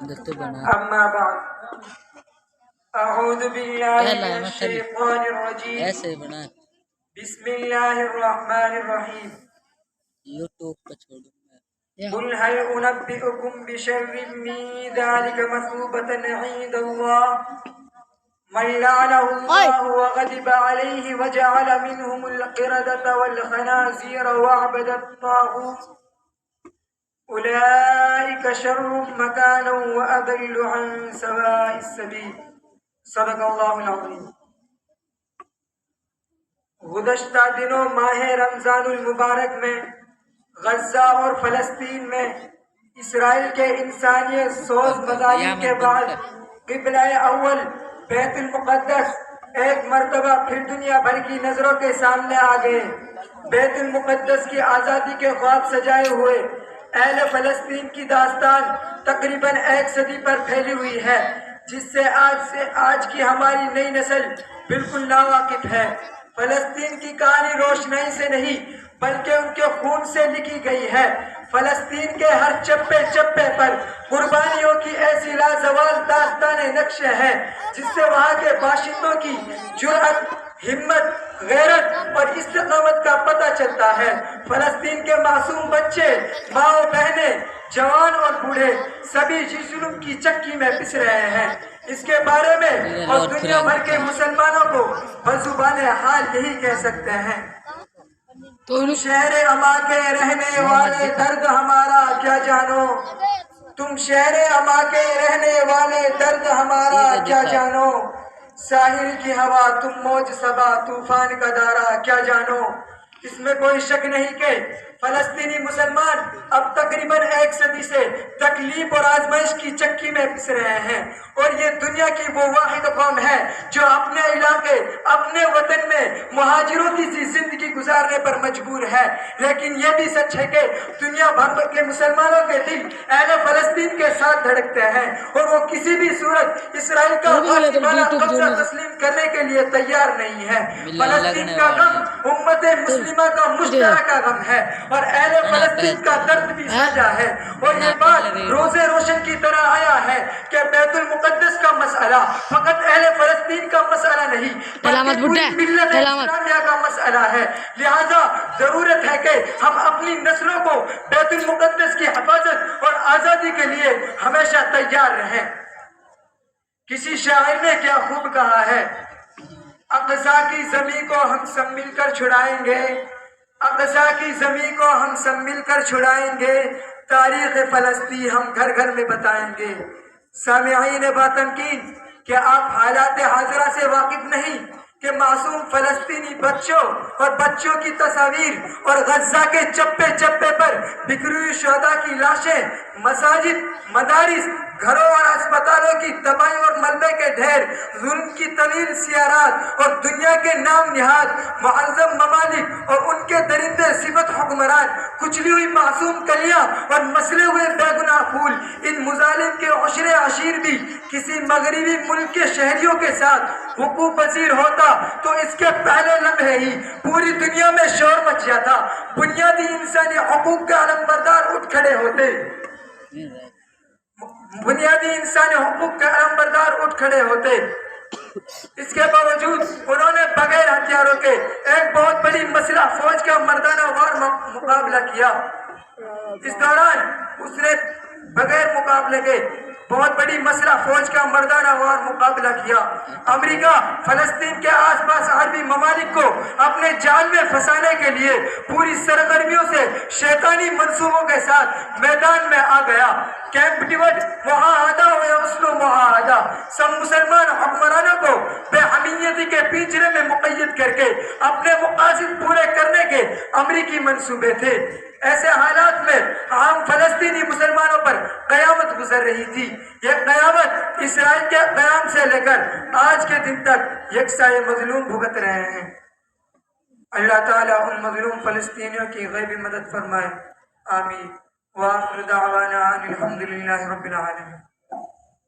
أما بعد أعوذ بالله من الشيطان الرجيم بسم الله الرحمن الرحيم قل هل أنبئكم بشر من ذلك مثوبة عند الله من لعنه الله وغضب عليه وجعل منهم القردة والخنازير وعبد الطاغوت أولئك شر مكانا وأضل عن سواء السبيل صدق اللہ العظیم۔ گزشتہ دنوں ماہ رمضان المبارک میں غزہ اور فلسطین میں اسرائیل کے انسانیت سوز مظالم کے بعد قبلہ اول بیت المقدس ایک مرتبہ پھر دنیا بھر کی نظروں کے سامنے آ گئے۔ بیت المقدس کی آزادی کے خواب سجائے ہوئے اہل فلسطین کی داستان تقریباً 1 صدی پر پھیلی ہوئی ہے، جس سے آج کی ہماری نئی نسل بالکل ناواقف ہے۔ فلسطین کی کہانی روشنائی سے نہیں بلکہ ان کے خون سے لکھی گئی ہے۔ فلسطین کے ہر چپے چپے پر قربانیوں کی ایسی لازوال داستان نقش ہے جس سے وہاں کے باشندوں کی جرأت، ہمت، غیرت اور استقامت کا پتہ چلتا ہے۔ فلسطین کے معصوم بچے، ماں و بہنیں، جوان اور بوڑھے سبھی ظلم کی چکی میں پس رہے ہیں۔ اس کے بارے میں اور دنیا بھر کے مسلمانوں کو بزبان حال یہی کہہ سکتے ہیں: تم شہر اما کے رہنے والے درد ہمارا کیا جانو، تم شہر اما کے رہنے والے درد ہمارا کیا جانو، ساحل کی ہوا تم موج صبا طوفان کا دارا کیا جانو۔ اس میں کوئی شک نہیں کہ فلسطینی مسلمان اب تقریباً 1 صدی سے تکلیف اور آزمائش کی چکی میں پس رہے ہیں، اور یہ دنیا کی وہ واحد قوم ہے جو اپنے علاقے، اپنے وطن میں مہاجروں کی سی زندگی گزارنے پر مجبور ہے۔ لیکن یہ بھی سچ ہے کہ دنیا بھر کے مسلمانوں کے دل اہل فلسطین کے ساتھ دھڑکتے ہیں، اور وہ کسی بھی صورت اسرائیل کا غاصبانہ قبضہ تسلیم کرنے کے لیے تیار نہیں ہے۔ فلسطین کا غم امت مسلمہ کا مشترکہ غم ہے، اور اہل فلسطین کا درد بھی ساجا ہے۔ اور یہ بات روزے روشن کی طرح آیا ہے کہ بیت المقدس کا مسئلہ فقط اہل فلسطین کا مسئلہ نہیں بلکہ پوری ملت اسلامیہ کا مسئلہ ہے۔ لہذا ضرورت ہے کہ ہم اپنی نسلوں کو بیت المقدس کی حفاظت اور آزادی کے لیے ہمیشہ تیار رہیں۔ کسی شاعر نے کیا خوب کہا ہے: اقصی کی زمین کو ہم سب مل کر چھڑائیں گے، اقصی کی زمین کو ہم سب مل کر چھڑائیں گے، تاریخ فلسطین ہم گھر گھر میں بتائیں گے۔ سامعین باتنقید، کیا آپ حالات حاضرہ سے واقف نہیں کہ معصوم فلسطینی بچوں اور بچوں کی تصاویر اور غزہ کے چپے چپے پر بکھری ہوئی شہداء کی لاشیں، مساجد، مدارس، گھروں اور اسپتالوں کی تباہی اور ملبے کے ڈھیر، ظلم کی طویل سیارات اور دنیا کے نام نہاد معظم ممالک اور ان کے درندے صفت حکمران، کچلی ہوئی معصوم کلیاں اور مسلے ہوئے بے گناہ پھول، ان مظالم کے عشرے عشیر بھی کسی مغربی ملک کے شہریوں کے ساتھ وقوع پذیر ہوتا تو اس کے پہلے لمحے ہی پوری دنیا میں شور مچ جاتا، بنیادی انسانی حقوق کے علمبردار اٹھ کھڑے ہوتے، بنیادی انسانی حقوق کے علمبردار اٹھ کھڑے ہوتے۔ اس کے باوجود انہوں نے بغیر ہتھیاروں کے ایک بہت بڑی مسلح فوج کا مردانہ وار مقابلہ کیا۔ اس دوران اس نے بغیر مقابلے کے بہت بڑی مسلح فوج کا مردانہ وار مقابلہ کیا۔ امریکہ فلسطین کے آس پاس عربی ممالک کو اپنے جال میں پھنسانے کے لیے پوری سرگرمیوں سے شیطانی منصوبوں کے ساتھ میدان میں آ گیا۔ کیمپ ڈیوڈ معاہدہ و اسلو معاہدہ سب مسلمان حکمرانوں کو بے حمیتی کے پنجرے میں مقید کر کے اپنے مقاصد پورے کرنے کے امریکی منصوبے تھے۔ ایسے حالات میں عام فلسطینی مسلمانوں پر قیامت گزر رہی تھی۔ یہ قیامت اسرائیل کے قیام سے لے کر آج کے دن تک یکساں مظلوم بھگت رہے ہیں۔ اللہ تعالیٰ ان مظلوم فلسطینیوں کی غیبی مدد فرمائے، آمین۔ وآخر دعوانا ان الحمد للہ رب العالمین۔